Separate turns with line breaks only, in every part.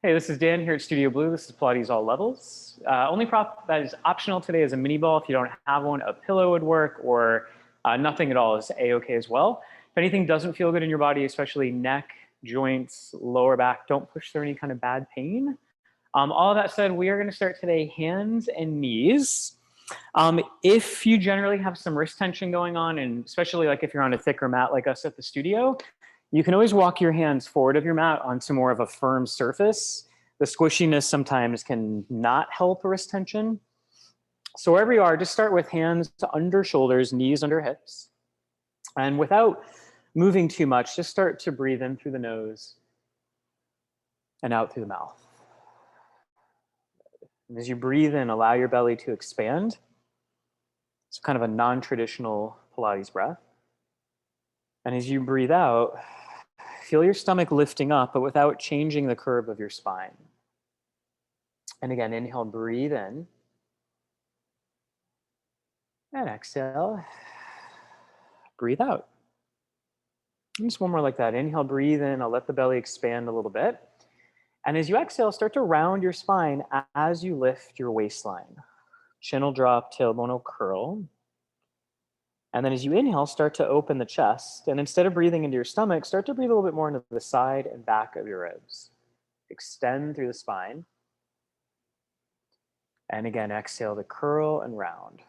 Hey, this is Dan here at Studio Blue. This is Pilates All Levels. Only prop that is optional today is a mini ball. If you don't have one, a pillow would work, or nothing at all is a-okay as well. If anything doesn't feel good in your body, especially neck, joints, lower back, don't push through any kind of bad pain. All that said, we are going to start today hands and knees. If you generally have some wrist tension going on, and especially like if you're on a thicker mat like us at the studio, you can always walk your hands forward of your mat onto more of a firm surface. The squishiness sometimes can not help wrist tension. So wherever you are, just start with hands under shoulders, knees under hips. And without moving too much, just start to breathe in through the nose and out through the mouth. And as you breathe in, allow your belly to expand. It's kind of a non-traditional Pilates breath. And as you breathe out, feel your stomach lifting up, but without changing the curve of your spine. And again, inhale, breathe in. And exhale, breathe out. And just one more like that. Inhale, breathe in. I'll let the belly expand a little bit. And as you exhale, start to round your spine as you lift your waistline. Chin will drop, tailbone will curl. And then as you inhale, start to open the chest. And instead of breathing into your stomach, start to breathe a little bit more into the side and back of your ribs. Extend through the spine. And again, exhale to curl and round.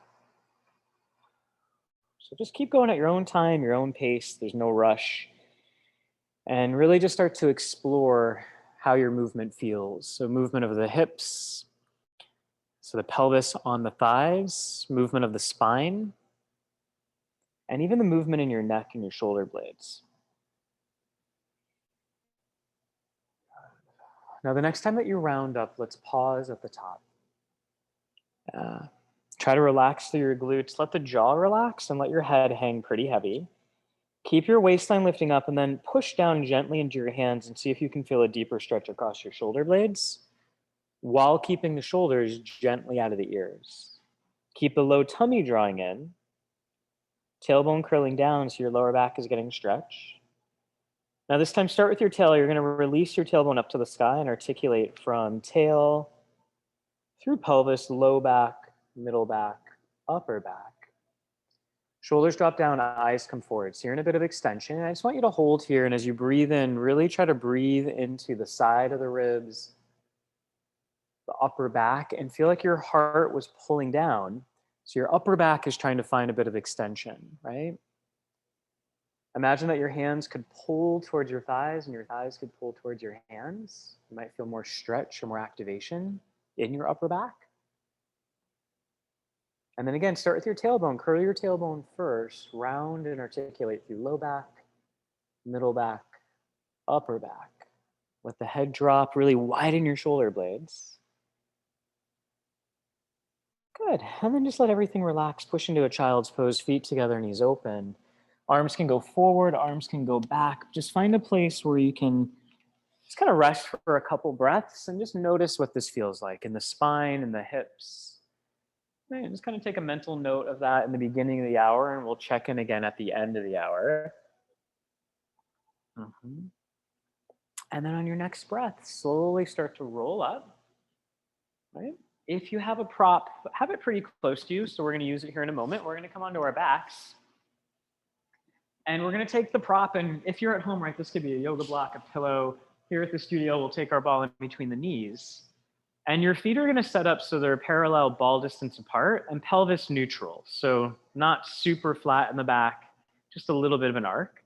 So just keep going at your own time, your own pace. There's no rush. And really just start to explore how your movement feels. So movement of the hips, so the pelvis on the thighs, movement of the spine, and even the movement in your neck and your shoulder blades. Now, the next time that you round up, let's pause at the top. Try to relax through your glutes. Let the jaw relax and let your head hang pretty heavy. Keep your waistline lifting up and then push down gently into your hands and see if you can feel a deeper stretch across your shoulder blades while keeping the shoulders gently out of the ears. Keep the low tummy drawing in. Tailbone curling down so your lower back is getting stretched. Now this time, start with your tail. You're going to release your tailbone up to the sky and articulate from tail through pelvis, low back, middle back, upper back. Shoulders drop down, eyes come forward. So you're in a bit of extension. And I just want you to hold here. And as you breathe in, really try to breathe into the side of the ribs, the upper back, and feel like your heart was pulling down. So your upper back is trying to find a bit of extension, right? Imagine that your hands could pull towards your thighs and your thighs could pull towards your hands. You might feel more stretch or more activation in your upper back. And then again, start with your tailbone. Curl your tailbone first, round and articulate through low back, middle back, upper back. Let the head drop, really widen your shoulder blades. Good. And then just let everything relax. Push into a child's pose, feet together, knees open. Arms can go forward, arms can go back. Just find a place where you can just kind of rest for a couple breaths and just notice what this feels like in the spine and the hips. And just kind of take a mental note of that in the beginning of the hour, and we'll check in again at the end of the hour. And then on your next breath, slowly start to roll up, right? If you have a prop, have it pretty close to you. So we're going to use it here in a moment. We're going to come onto our backs. And we're going to take the prop, and if you're at home, right, this could be a yoga block, a pillow. Here at the studio, we'll take our ball in between the knees. And your feet are going to set up so they're parallel ball distance apart and pelvis neutral. So not super flat in the back, just a little bit of an arc.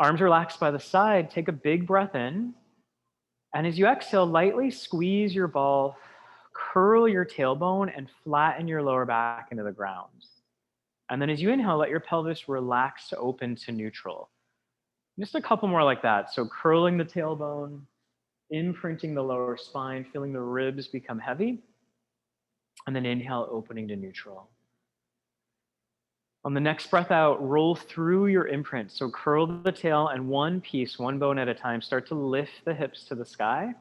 Arms relaxed by the side. Take a big breath in. And as you exhale, lightly squeeze your ball, curl your tailbone, and flatten your lower back into the ground. And then as you inhale, let your pelvis relax to open to neutral. Just a couple more like that. So curling the tailbone, imprinting the lower spine, feeling the ribs become heavy. And then inhale, opening to neutral. On the next breath out, roll through your imprint. So curl the tail and one piece, one bone at a time, start to lift the hips to the sky.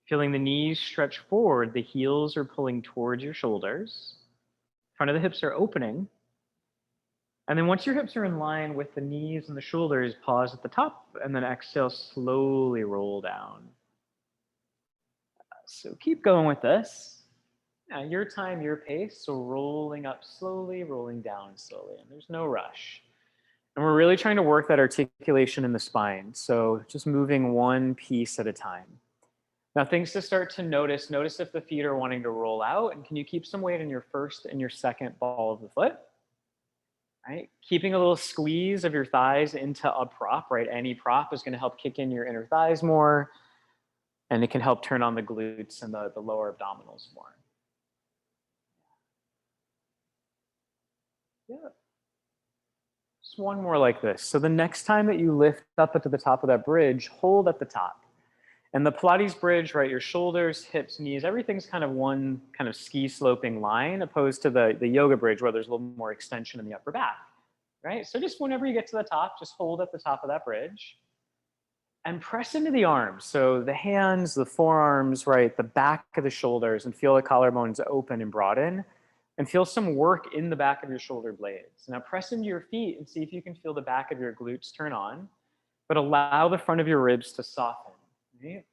Feeling the knees stretch forward, the heels are pulling towards your shoulders. Front of the hips are opening. And then once your hips are in line with the knees and the shoulders, pause at the top and then exhale, slowly roll down. So keep going with this. Your time, your pace. So rolling up slowly, rolling down slowly, and there's no rush. And we're really trying to work that articulation in the spine. So just moving one piece at a time. Now, things to start to notice. Notice if the feet are wanting to roll out, and can you keep some weight in your first and your second ball of the foot? Right? Keeping a little squeeze of your thighs into a prop, right? Any prop is going to help kick in your inner thighs more, and it can help turn on the glutes and the lower abdominals more. Yeah. Just one more like this. So the next time that you lift up to the top of that bridge, hold at the top. And the Pilates bridge, right, your shoulders, hips, knees, everything's kind of one kind of ski sloping line, opposed to the yoga bridge where there's a little more extension in the upper back, right? So just whenever you get to the top, just hold at the top of that bridge and press into the arms. So the hands, the forearms, right, the back of the shoulders, and feel the collarbones open and broaden, and feel some work in the back of your shoulder blades. Now press into your feet and see if you can feel the back of your glutes turn on, but allow the front of your ribs to soften. Right?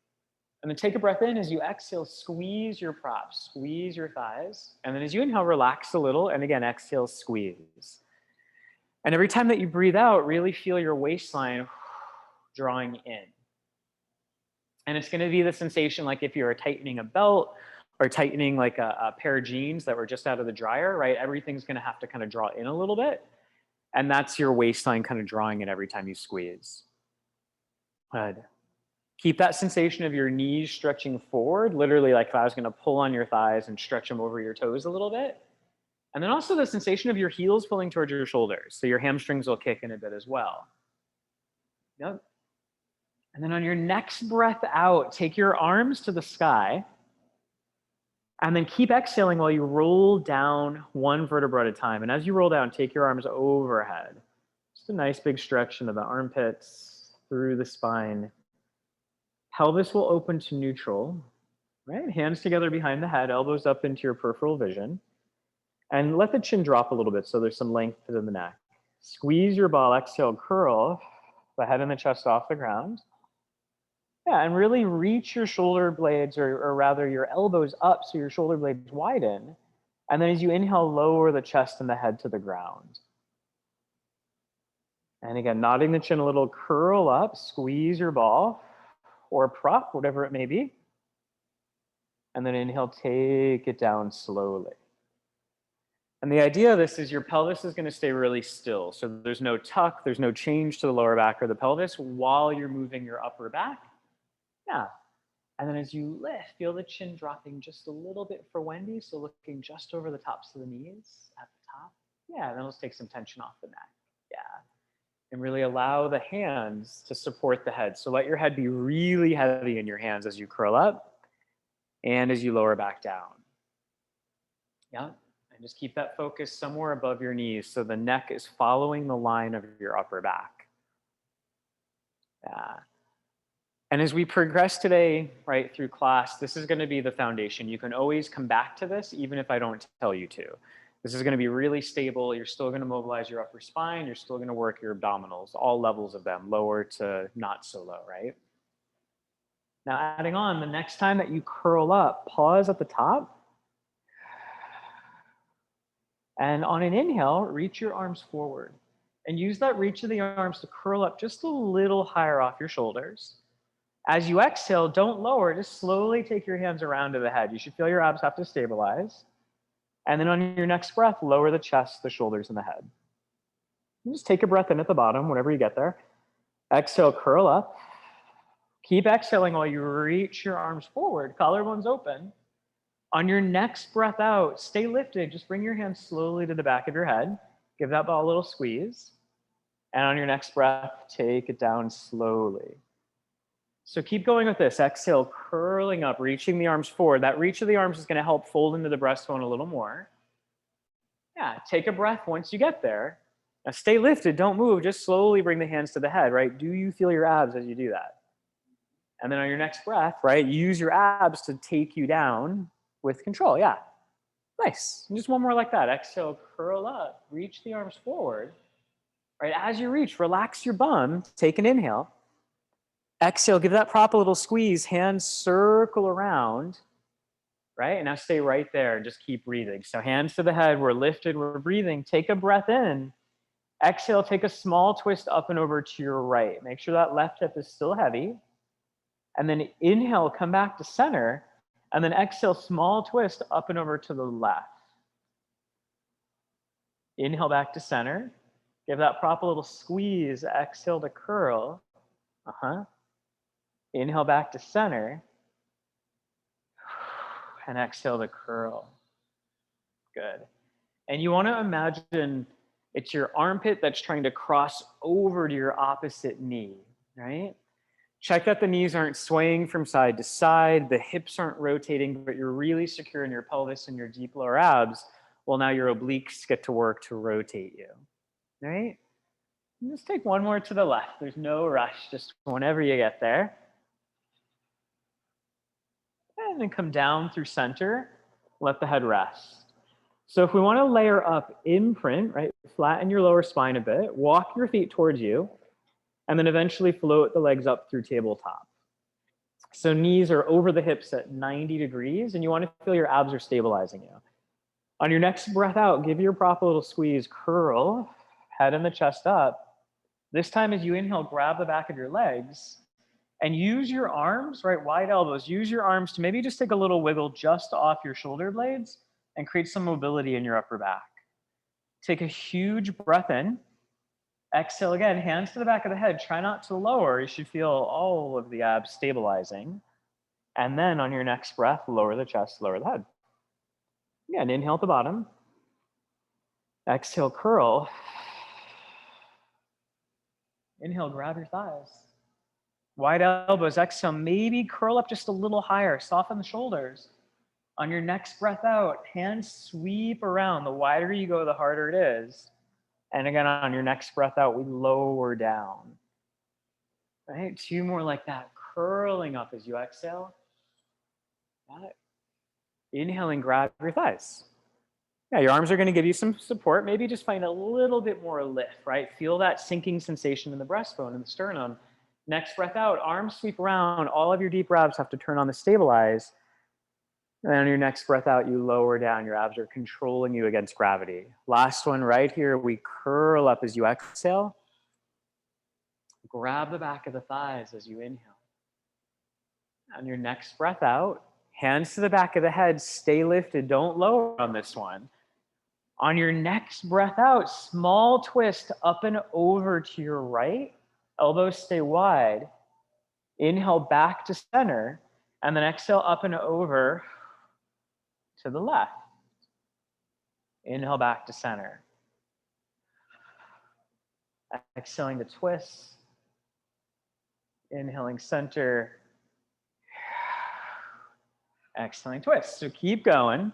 And then take a breath in. As you exhale, squeeze your props, squeeze your thighs. And then as you inhale, relax a little. And again, exhale, squeeze. And every time that you breathe out, really feel your waistline drawing in. And it's going to be the sensation like if you're tightening a belt or tightening like a pair of jeans that were just out of the dryer, right? Everything's going to have to kind of draw in a little bit. And that's your waistline kind of drawing in every time you squeeze. Good. Keep that sensation of your knees stretching forward, literally like if I was going to pull on your thighs and stretch them over your toes a little bit. And then also the sensation of your heels pulling towards your shoulders. So your hamstrings will kick in a bit as well. Yep. And then on your next breath out, take your arms to the sky. And then keep exhaling while you roll down one vertebra at a time. And as you roll down, take your arms overhead. Just a nice big stretch into the armpits, through the spine. Pelvis will open to neutral, right? Hands together behind the head, elbows up into your peripheral vision. And let the chin drop a little bit so there's some length to the neck. Squeeze your ball, exhale, curl the head and the chest off the ground. Yeah, and really reach your shoulder blades, or rather your elbows up so your shoulder blades widen. And then as you inhale, lower the chest and the head to the ground. And again, nodding the chin a little, curl up, squeeze your ball or prop, whatever it may be. And then inhale, take it down slowly. And the idea of this is your pelvis is going to stay really still. So there's no tuck, there's no change to the lower back or the pelvis while you're moving your upper back. Yeah. And then as you lift, feel the chin dropping just a little bit for Wendy. So looking just over the tops of the knees at the top. Yeah, then let's take some tension off the neck. Yeah. And really allow the hands to support the head. So let your head be really heavy in your hands as you curl up and as you lower back down. Yeah. And just keep that focus somewhere above your knees so the neck is following the line of your upper back. Yeah. And as we progress today, right, through class, this is going to be the foundation. You can always come back to this even if I don't tell you to. This is going to be really stable. You're still going to mobilize your upper spine. You're still going to work your abdominals, all levels of them, lower to not so low, right? Now, adding on, the next time that you curl up, pause at the top. And on an inhale, reach your arms forward. And use that reach of the arms to curl up just a little higher off your shoulders. As you exhale, don't lower. Just slowly take your hands around to the head. You should feel your abs have to stabilize. And then on your next breath, lower the chest, the shoulders, and the head. And just take a breath in at the bottom whenever you get there. Exhale, curl up. Keep exhaling while you reach your arms forward, collarbones open. On your next breath out, stay lifted. Just bring your hands slowly to the back of your head. Give that ball a little squeeze. And on your next breath, take it down slowly. So keep going with this. Exhale, curling up, reaching the arms forward. That reach of the arms is going to help fold into the breastbone a little more. Yeah, take a breath once you get there. Now stay lifted, don't move. Just slowly bring the hands to the head, right? Do you feel your abs as you do that? And then on your next breath, right, use your abs to take you down with control. Yeah, nice. And just one more like that. Exhale, curl up, reach the arms forward. Right, as you reach, relax your bum, take an inhale. Exhale, give that prop a little squeeze, hands circle around, right? And now stay right there and just keep breathing. So hands to the head, we're lifted, we're breathing. Take a breath in. Exhale, take a small twist up and over to your right. Make sure that left hip is still heavy. And then inhale, come back to center. And then exhale, small twist up and over to the left. Inhale back to center. Give that prop a little squeeze. Exhale to curl. Inhale back to center. And exhale to curl. Good. And you want to imagine it's your armpit that's trying to cross over to your opposite knee, right? Check that the knees aren't swaying from side to side, the hips aren't rotating, but you're really secure in your pelvis and your deep lower abs. Well, now your obliques get to work to rotate you, right? And just take one more to the left. There's no rush, just whenever you get there. And then come down through center, let the head rest. So if we want to layer up imprint, right, flatten your lower spine a bit, walk your feet towards you, and then eventually float the legs up through tabletop. So knees are over the hips at 90 degrees, and you want to feel your abs are stabilizing you. On your next breath out, give your prop a little squeeze, curl, head and the chest up. This time as you inhale, grab the back of your legs, and use your arms, right, wide elbows, use your arms to maybe just take a little wiggle just off your shoulder blades and create some mobility in your upper back. Take a huge breath in. Exhale again, hands to the back of the head. Try not to lower. You should feel all of the abs stabilizing. And then on your next breath, lower the chest, lower the head. Again, inhale at the bottom. Exhale, curl. Inhale, grab your thighs. Wide elbows, exhale, maybe curl up just a little higher. Soften the shoulders. On your next breath out, hands sweep around. The wider you go, the harder it is. And again, on your next breath out, we lower down. Right? 2 more like that, curling up as you exhale. Got it. Inhaling, grab your thighs. Yeah, your arms are going to give you some support. Maybe just find a little bit more lift, right? Feel that sinking sensation in the breastbone and the sternum. Next breath out, arms sweep around. All of your deep abs have to turn on the stabilize. And on your next breath out, you lower down. Your abs are controlling you against gravity. Last one right here, we curl up as you exhale. Grab the back of the thighs as you inhale. On your next breath out, hands to the back of the head, stay lifted, don't lower on this one. On your next breath out, small twist up and over to your right, elbows stay wide. Inhale back to center, and then exhale up and over to the left. Inhale back to center. Exhaling to twist. Inhaling center. Exhaling twist. So keep going.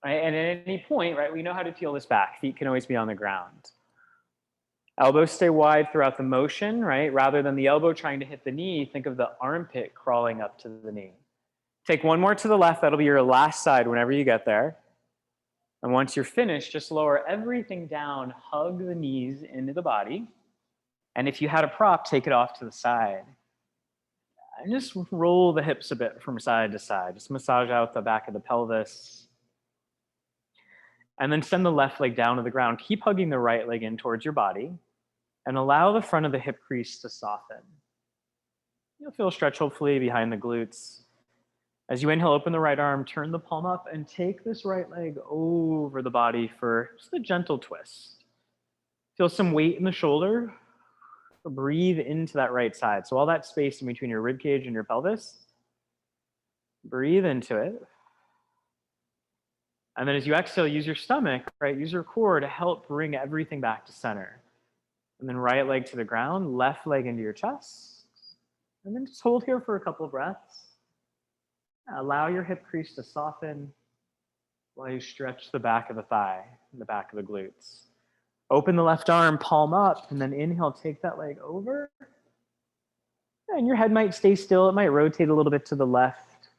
Right? And at any point, right, we know how to feel this back. Feet can always be on the ground. Elbows stay wide throughout the motion, right? Rather than the elbow trying to hit the knee, think of the armpit crawling up to the knee. Take one more to the left. That'll be your last side whenever you get there. And once you're finished, just lower everything down, hug the knees into the body. And if you had a prop, take it off to the side. And just roll the hips a bit from side to side. Just massage out the back of the pelvis. And then send the left leg down to the ground. Keep hugging the right leg in towards your body. And allow the front of the hip crease to soften. You'll feel a stretch, hopefully, behind the glutes. As you inhale, open the right arm, turn the palm up, and take this right leg over the body for just a gentle twist. Feel some weight in the shoulder. Breathe into that right side. So all that space in between your rib cage and your pelvis, breathe into it. And then as you exhale, use your stomach, right? Use your core to help bring everything back to center. And then right leg to the ground, left leg into your chest. And then just hold here for a couple of breaths. Allow your hip crease to soften while you stretch the back of the thigh and the back of the glutes. Open the left arm, palm up, and then inhale, take that leg over. And your head might stay still. It might rotate a little bit to the left.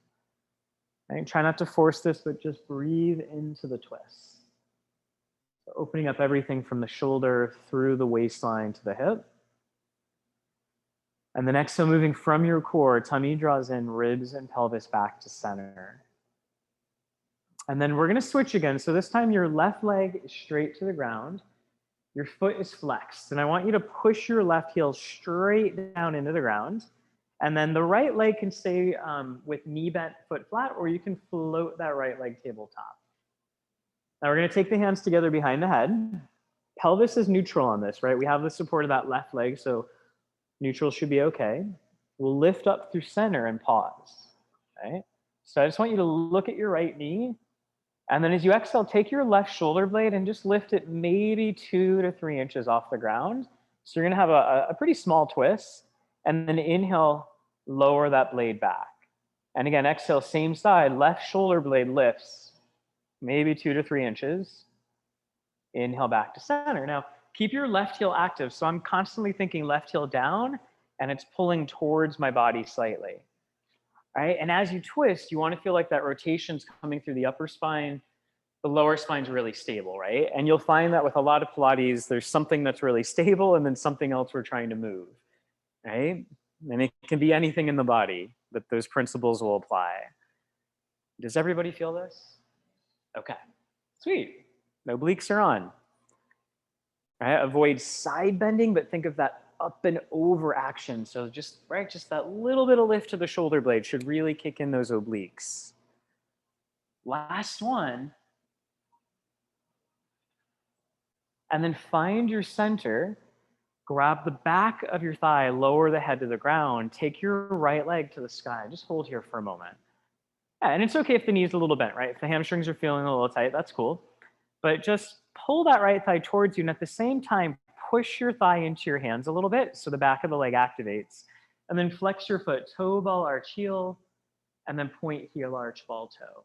Right? Try not to force this, but just breathe into the twist. Opening up everything from the shoulder through the waistline to the hip. And the next, so moving from your core, tummy draws in, ribs and pelvis back to center. And then we're going to switch again. So this time your left leg is straight to the ground. Your foot is flexed. And I want you to push your left heel straight down into the ground. And then the right leg can stay with knee bent, foot flat, or you can float that right leg tabletop. Now we're going to take the hands together behind the head. Pelvis is neutral on this, right? We have the support of that left leg, so neutral should be okay. We'll lift up through center and pause, right? So I just want you to look at your right knee. And then as you exhale, take your left shoulder blade and just lift it maybe 2 to 3 inches off the ground. So you're going to have a pretty small twist. And then inhale, lower that blade back. And again, exhale, same side, left shoulder blade lifts maybe 2 to 3 inches. Inhale back to center. Now, keep your left heel active. So I'm constantly thinking left heel down, and it's pulling towards my body slightly. All right? And as you twist, you want to feel like that rotation's coming through the upper spine. The lower spine's really stable, right? And you'll find that with a lot of Pilates, there's something that's really stable and then something else we're trying to move, right? And it can be anything in the body, but those principles will apply. Does everybody feel this? Okay, sweet. No obliques are on. Right? Avoid side bending, but think of that up and over action. So just that little bit of lift to the shoulder blade should really kick in those obliques. Last one. And then find your center, grab the back of your thigh, lower the head to the ground, take your right leg to the sky. Just hold here for a moment. Yeah, and it's okay if the knee's a little bent, right? If the hamstrings are feeling a little tight, that's cool. But just pull that right thigh towards you, and at the same time, push your thigh into your hands a little bit so the back of the leg activates. And then flex your foot, toe, ball, arch, heel, and then point, heel, arch, ball, toe.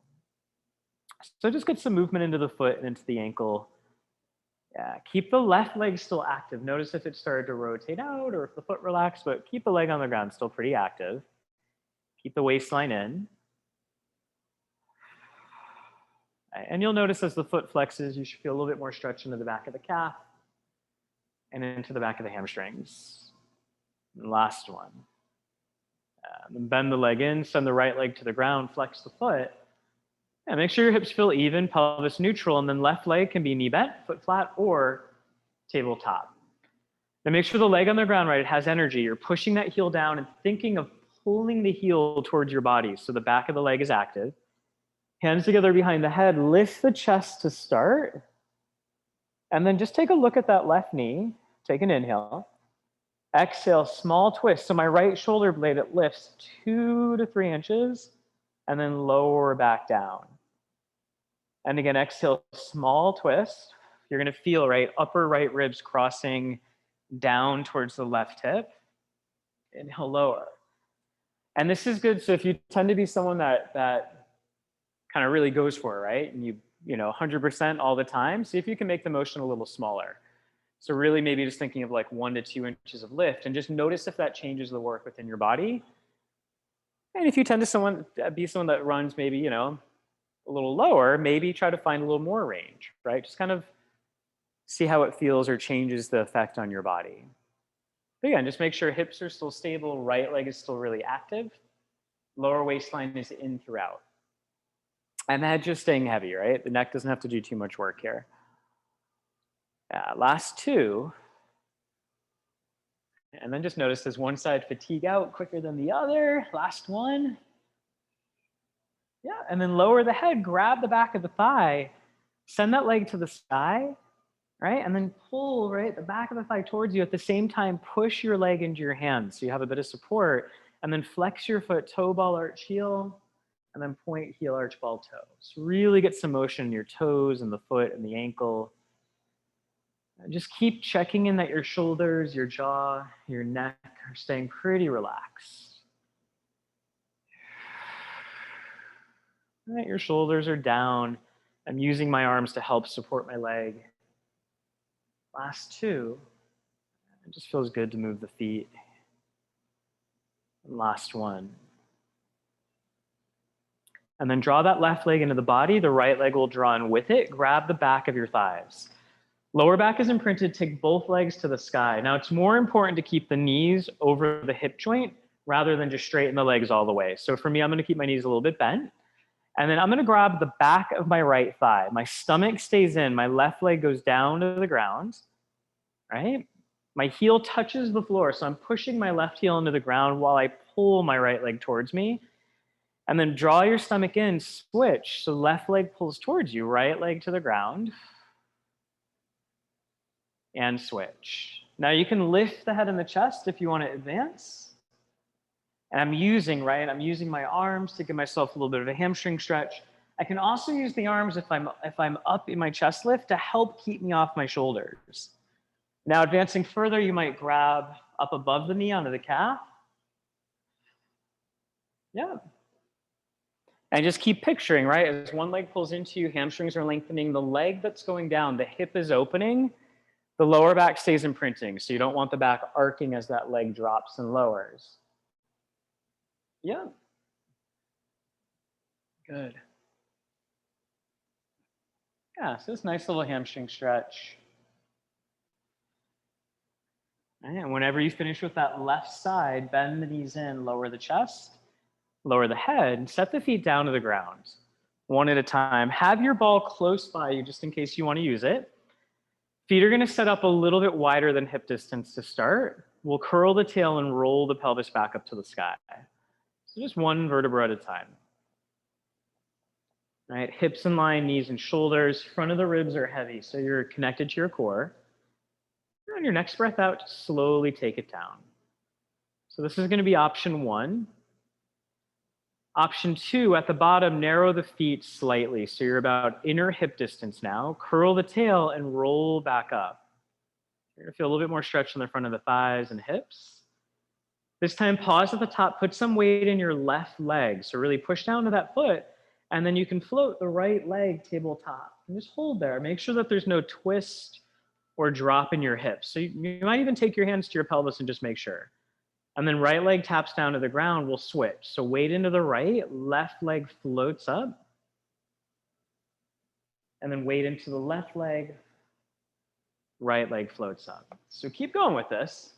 So just get some movement into the foot and into the ankle. Yeah, keep the left leg still active. Notice if it started to rotate out or if the foot relaxed, but keep the leg on the ground still pretty active. Keep the waistline in. And you'll notice as the foot flexes, you should feel a little bit more stretch into the back of the calf and into the back of the hamstrings. And last one. Then bend the leg in, send the right leg to the ground, flex the foot. And make sure your hips feel even, pelvis neutral, and then left leg can be knee bent, foot flat, or tabletop. Now make sure the leg on the ground, right, it has energy. You're pushing that heel down and thinking of pulling the heel towards your body so the back of the leg is active. Hands together behind the head, lift the chest to start. And then just take a look at that left knee. Take an inhale. Exhale, small twist. So my right shoulder blade, it lifts 2 to 3 inches and then lower back down. And again, exhale, small twist. You're gonna feel, right, upper right ribs crossing down towards the left hip. Inhale, lower. And this is good. So if you tend to be someone that kind of really goes for it, right? And you know, 100% all the time, see if you can make the motion a little smaller. So really maybe just thinking of like 1 to 2 inches of lift and just notice if that changes the work within your body. And if you tend to be someone that runs maybe, you know, a little lower, maybe try to find a little more range, right? Just kind of see how it feels or changes the effect on your body. But again, just make sure hips are still stable, right leg is still really active, lower waistline is in throughout. And the head just staying heavy, right? The neck doesn't have to do too much work here. Last two. And then just notice does one side fatigue out quicker than the other? Last one. Yeah, and then lower the head, grab the back of the thigh, send that leg to the sky, right? And then pull, right, the back of the thigh towards you. At the same time, push your leg into your hands so you have a bit of support. And then flex your foot, toe, ball, arch, heel. And then point, heel, arch, ball, toe. So really get some motion in your toes and the foot and the ankle. And just keep checking in that your shoulders, your jaw, your neck are staying pretty relaxed. Right, your shoulders are down. I'm using my arms to help support my leg. Last two. It just feels good to move the feet. And last one. And then draw that left leg into the body. The right leg will draw in with it. Grab the back of your thighs. Lower back is imprinted, take both legs to the sky. Now it's more important to keep the knees over the hip joint rather than just straighten the legs all the way. So for me, I'm gonna keep my knees a little bit bent. And then I'm gonna grab the back of my right thigh. My stomach stays in, my left leg goes down to the ground, right? My heel touches the floor, so I'm pushing my left heel into the ground while I pull my right leg towards me. And then draw your stomach in, switch. So left leg pulls towards you, right leg to the ground, and switch. Now you can lift the head and the chest if you want to advance. And I'm using my arms to give myself a little bit of a hamstring stretch. I can also use the arms if I'm up in my chest lift to help keep me off my shoulders. Now advancing further, you might grab up above the knee onto the calf. Yeah. And just keep picturing, right? As one leg pulls into you, hamstrings are lengthening, the leg that's going down, the hip is opening, the lower back stays imprinting. So you don't want the back arcing as that leg drops and lowers. Yeah. Good. Yeah, so this nice little hamstring stretch. And whenever you finish with that left side, bend the knees in, lower the chest, lower the head, set the feet down to the ground, one at a time. Have your ball close by you just in case you want to use it. Feet are going to set up a little bit wider than hip distance to start. We'll curl the tail and roll the pelvis back up to the sky. So just one vertebra at a time. All right, hips in line, knees and shoulders. Front of the ribs are heavy, so you're connected to your core. On your next breath out, slowly take it down. So this is going to be option 1. Option 2, at the bottom, narrow the feet slightly. So you're about inner hip distance now. Curl the tail and roll back up. You're going to feel a little bit more stretch in the front of the thighs and hips. This time, pause at the top. Put some weight in your left leg. So really push down to that foot. And then you can float the right leg tabletop. And just hold there. Make sure that there's no twist or drop in your hips. So you might even take your hands to your pelvis and just make sure. And then right leg taps down to the ground, we'll switch. So weight into the right, left leg floats up. And then weight into the left leg, right leg floats up. So keep going with this.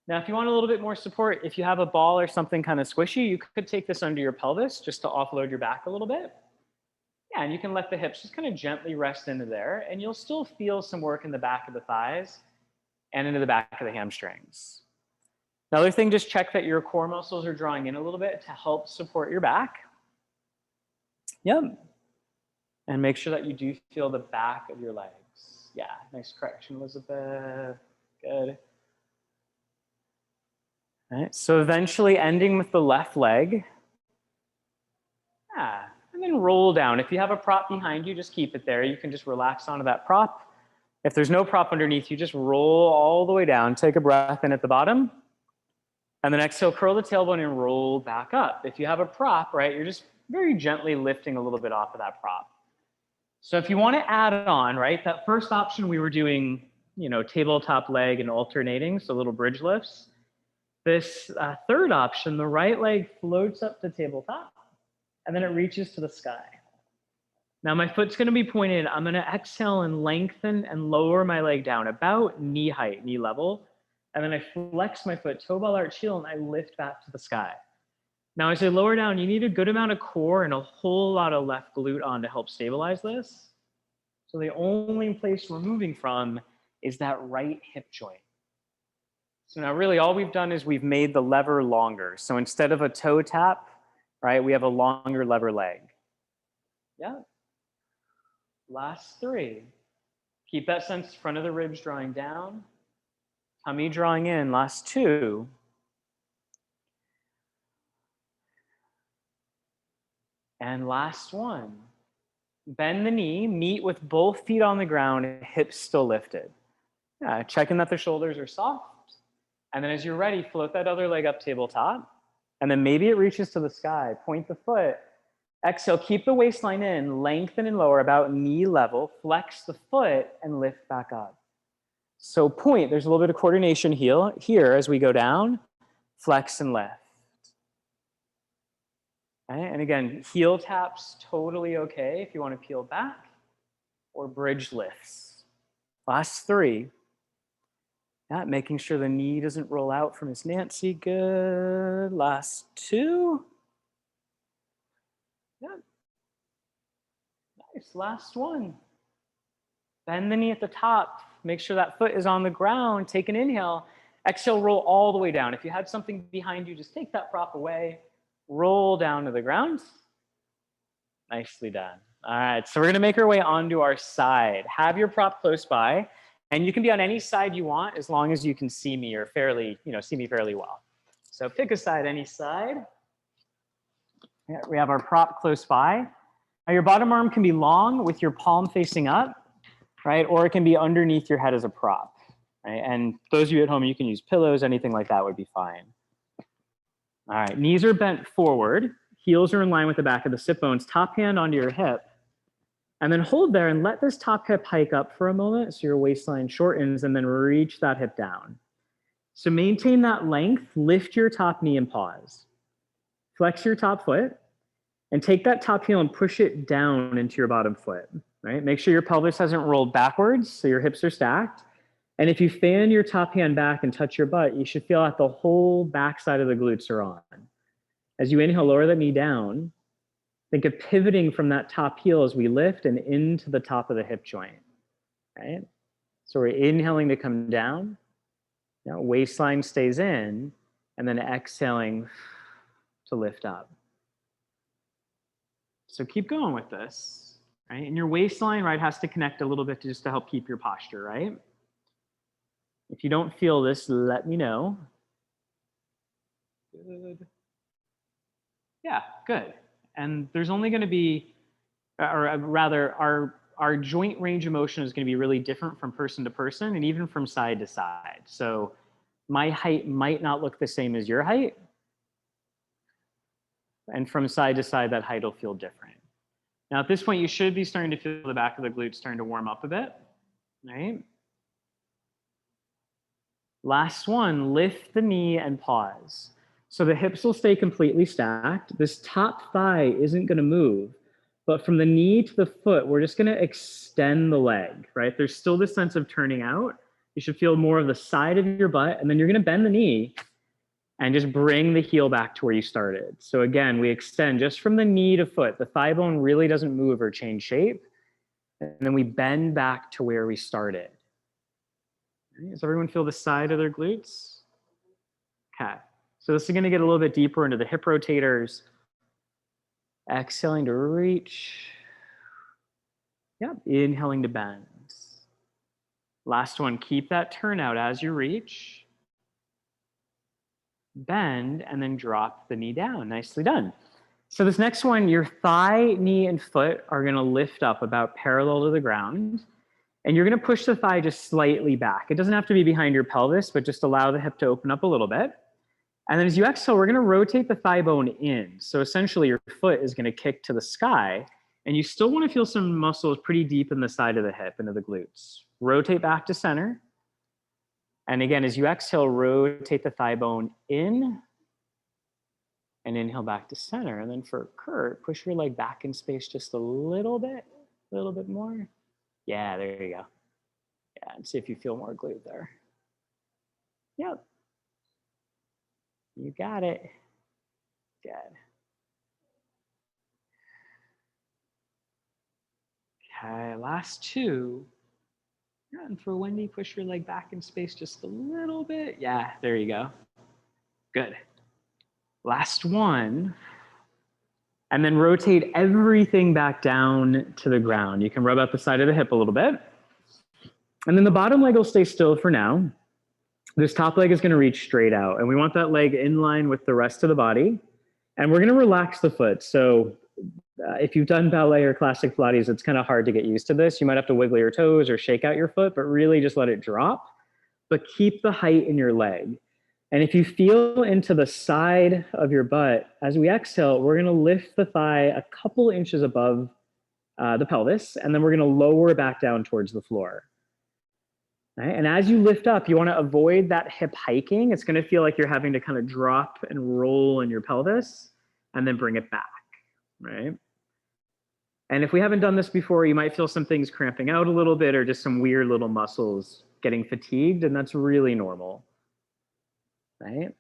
Now, if you want a little bit more support, if you have a ball or something kind of squishy, you could take this under your pelvis just to offload your back a little bit. Yeah, and you can let the hips just kind of gently rest into there, and you'll still feel some work in the back of the thighs and into the back of the hamstrings. Another thing, just check that your core muscles are drawing in a little bit to help support your back. Yep. And make sure that you do feel the back of your legs. Yeah, nice correction, Elizabeth. Good. All right, so eventually ending with the left leg. Yeah, and then roll down. If you have a prop behind you, just keep it there. You can just relax onto that prop. If there's no prop underneath you, just roll all the way down. Take a breath in at the bottom. And then exhale, curl the tailbone and roll back up. If you have a prop, right, you're just very gently lifting a little bit off of that prop. So if you want to add on, right, that first option we were doing, tabletop leg and alternating, so little bridge lifts. This third option, the right leg floats up to tabletop, and then it reaches to the sky. Now my foot's going to be pointed. I'm going to exhale and lengthen and lower my leg down about knee height, knee level. And then I flex my foot, toe ball arch heel, and I lift back to the sky. Now as I lower down, you need a good amount of core and a whole lot of left glute on to help stabilize this. So the only place we're moving from is that right hip joint. So now really all we've done is we've made the lever longer. So instead of a toe tap, right, we have a longer lever leg. Yeah. Last 3. Keep that sense front of the ribs drawing down. Tummy drawing in, last 2. And last 1. Bend the knee, meet with both feet on the ground, hips still lifted. Yeah, checking that the shoulders are soft. And then as you're ready, float that other leg up tabletop. And then maybe it reaches to the sky. Point the foot. Exhale, keep the waistline in, lengthen and lower about knee level. Flex the foot and lift back up. So point, there's a little bit of coordination here as we go down, flex and lift. Okay? And again, heel taps, totally okay if you want to peel back, or bridge lifts. Last 3. Yeah, making sure the knee doesn't roll out from Miss Nancy. Good. Last 2. Yeah. Nice. Last 1. Bend the knee at the top. Make sure that foot is on the ground. Take an inhale. Exhale, roll all the way down. If you had something behind you, just take that prop away. Roll down to the ground. Nicely done. All right, so we're gonna make our way onto our side. Have your prop close by, and you can be on any side you want as long as you can see me or fairly, see me fairly well. So pick a side, any side. Yeah, we have our prop close by. Now your bottom arm can be long with your palm facing up, right? Or it can be underneath your head as a prop, right? And those of you at home, you can use pillows, anything like that would be fine. All right, knees are bent forward. Heels are in line with the back of the sit bones. Top hand onto your hip. And then hold there and let this top hip hike up for a moment so your waistline shortens, and then reach that hip down. So maintain that length, lift your top knee and pause. Flex your top foot and take that top heel and push it down into your bottom foot, right? Make sure your pelvis hasn't rolled backwards so your hips are stacked. And if you fan your top hand back and touch your butt, you should feel that the whole backside of the glutes are on. As you inhale, lower the knee down. Think of pivoting from that top heel as we lift and into the top of the hip joint, right? So we're inhaling to come down. Now waistline stays in, and then exhaling to lift up. So keep going with this, right? And your waistline, right, has to connect a little bit just to help keep your posture, right? If you don't feel this, let me know. Good. Yeah, good. And there's only going to be, or rather, our joint range of motion is going to be really different from person to person and even from side to side. So my height might not look the same as your height. And from side to side, that height will feel different. Now, at this point, you should be starting to feel the back of the glutes starting to warm up a bit, right? Last one, lift the knee and pause. So the hips will stay completely stacked. This top thigh isn't going to move, but from the knee to the foot, we're just going to extend the leg, right? There's still this sense of turning out. You should feel more of the side of your butt, and then you're going to bend the knee and just bring the heel back to where you started. So again, we extend just from the knee to foot. The thigh bone really doesn't move or change shape. And then we bend back to where we started. Does everyone feel the side of their glutes? Okay. So this is going to get a little bit deeper into the hip rotators. Exhaling to reach. Yep. Inhaling to bend. Last one. Keep that turnout as you reach. Bend and then drop the knee down. Nicely done. So this next one, your thigh, knee, and foot are going to lift up about parallel to the ground. And you're going to push the thigh just slightly back. It doesn't have to be behind your pelvis, but just allow the hip to open up a little bit. And then as you exhale, we're going to rotate the thigh bone in. So essentially your foot is going to kick to the sky, and you still want to feel some muscles pretty deep in the side of the hip, into the glutes. Rotate back to center. And again, as you exhale, rotate the thigh bone in and inhale back to center. And then for Kurt, push your leg back in space just a little bit more. Yeah, there you go. Yeah, and see if you feel more glute there. Yep. You got it. Good. Okay, last 2. Yeah, and for Wendy, push your leg back in space just a little bit. Yeah, there you go. Good. Last 1. And then rotate everything back down to the ground. You can rub out the side of the hip a little bit. And then the bottom leg will stay still for now. This top leg is going to reach straight out. And we want that leg in line with the rest of the body. And we're going to relax the foot. So if you've done ballet or classic Pilates, it's kind of hard to get used to this. You might have to wiggle your toes or shake out your foot, but really just let it drop. But keep the height in your leg. And if you feel into the side of your butt, as we exhale, we're going to lift the thigh a couple inches above the pelvis, and then we're going to lower back down towards the floor. Right? And as you lift up, you want to avoid that hip hiking. It's going to feel like you're having to kind of drop and roll in your pelvis and then bring it back, right? And if we haven't done this before, you might feel some things cramping out a little bit or just some weird little muscles getting fatigued, and that's really normal, right?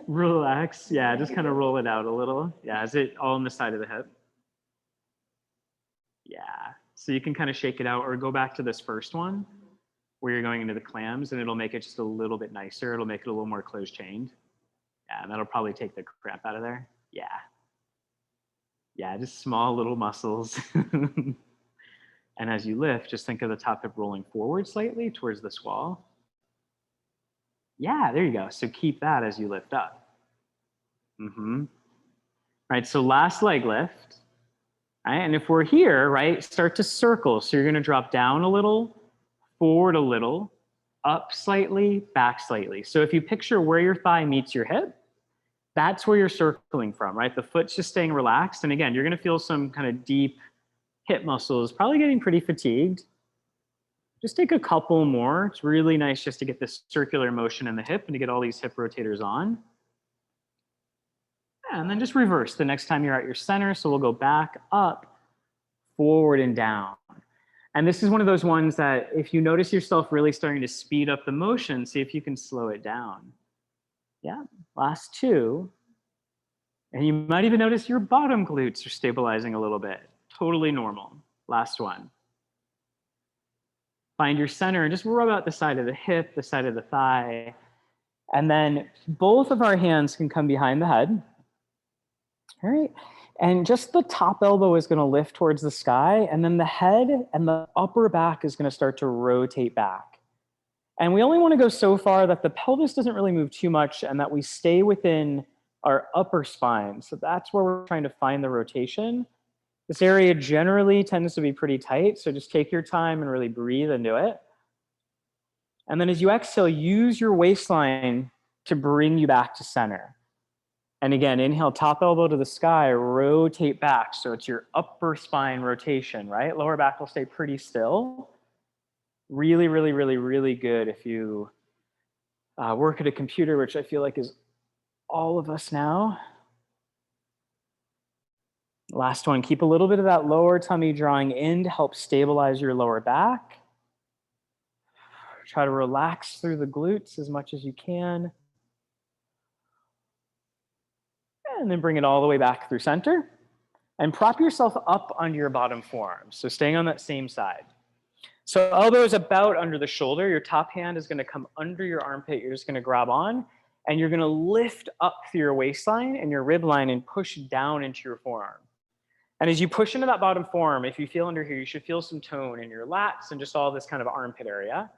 Relax. Yeah, just kind of roll it out a little. Yeah, is it all on the side of the hip? Yeah. So you can kind of shake it out or go back to this first one where you're going into the clams, and it'll make it just a little bit nicer. It'll make it a little more closed chained. Yeah, and that'll probably take the cramp out of there. Yeah. Yeah, just small little muscles. And as you lift, just think of the top hip rolling forward slightly towards this wall. Yeah, there you go. So keep that as you lift up. Right, so last leg lift. Right, and if we're here, right, start to circle. So you're going to drop down a little, forward a little, up slightly, back slightly. So if you picture where your thigh meets your hip, that's where you're circling from, right? The foot's just staying relaxed. And again, you're going to feel some kind of deep hip muscles, probably getting pretty fatigued. Just take a couple more. It's really nice just to get this circular motion in the hip and to get all these hip rotators on. And then just reverse the next time you're at your center. So we'll go back, up, forward, and down. And this is one of those ones that if you notice yourself really starting to speed up the motion, see if you can slow it down. Yeah, last two. And you might even notice your bottom glutes are stabilizing a little bit. Totally normal. Last one. Find your center and just rub out the side of the hip, the side of the thigh. And then both of our hands can come behind the head. All right. And just the top elbow is going to lift towards the sky. And then the head and the upper back is going to start to rotate back. And we only want to go so far that the pelvis doesn't really move too much and that we stay within our upper spine. So that's where we're trying to find the rotation. This area generally tends to be pretty tight. So just take your time and really breathe into it. And then as you exhale, use your waistline to bring you back to center. And again, inhale, top elbow to the sky, rotate back. So it's your upper spine rotation, right? Lower back will stay pretty still. Really, really, really, really good if you work at a computer, which I feel like is all of us now. Last one, keep a little bit of that lower tummy drawing in to help stabilize your lower back. Try to relax through the glutes as much as you can. And then bring it all the way back through center. And prop yourself up onto your bottom forearm. So staying on that same side. So elbow is about under the shoulder. Your top hand is going to come under your armpit. You're just going to grab on. And you're going to lift up through your waistline and your rib line and push down into your forearm. And as you push into that bottom forearm, if you feel under here, you should feel some tone in your lats and just all this kind of armpit area. All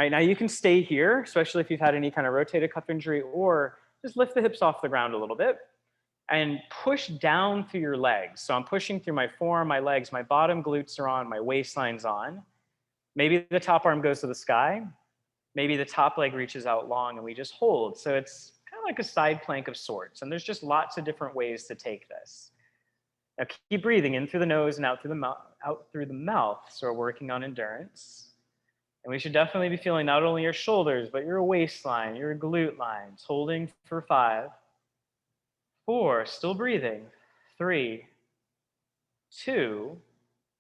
right, now you can stay here, especially if you've had any kind of rotator cuff injury, or just lift the hips off the ground a little bit and push down through your legs. So I'm pushing through my forearm, my legs, my bottom glutes are on, my waistline's on. Maybe the top arm goes to the sky. Maybe the top leg reaches out long and we just hold. So it's kind of like a side plank of sorts. And there's just lots of different ways to take this. Now keep breathing in through the nose and out through the mouth. So we're working on endurance. And we should definitely be feeling not only your shoulders, but your waistline, your glute lines. Holding for 5, 4, still breathing. 3, 2,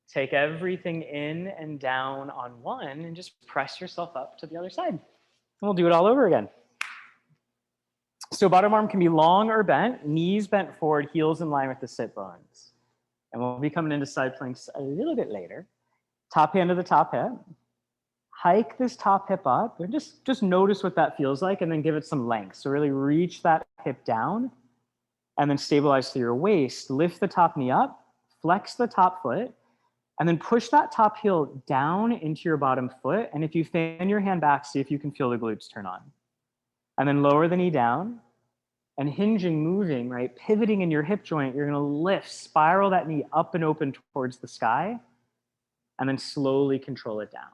take everything in and down on 1 and just press yourself up to the other side. And we'll do it all over again. So bottom arm can be long or bent, knees bent forward, heels in line with the sit bones. And we'll be coming into side planks a little bit later. Top hand to the top hip. Hike this top hip up and just notice what that feels like and then give it some length. So really reach that hip down and then stabilize through your waist. Lift the top knee up, flex the top foot, and then push that top heel down into your bottom foot. And if you fan your hand back, see if you can feel the glutes turn on. And then lower the knee down and hinging, moving, right? Pivoting in your hip joint, you're gonna lift, spiral that knee up and open towards the sky, and then slowly control it down.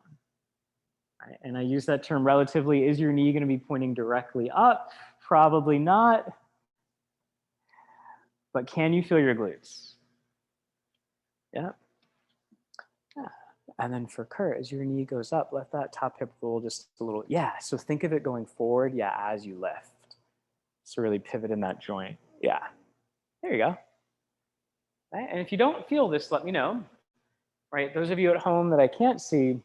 Right? And I use that term relatively. Is your knee gonna be pointing directly up? Probably not. But can you feel your glutes? Yeah. And then for Kurt, as your knee goes up, let that top hip roll just a little. Yeah, so think of it going forward, yeah, as you lift. So really pivot in that joint. Yeah, there you go. Right? And if you don't feel this, let me know. Right? Those of you at home that I can't see,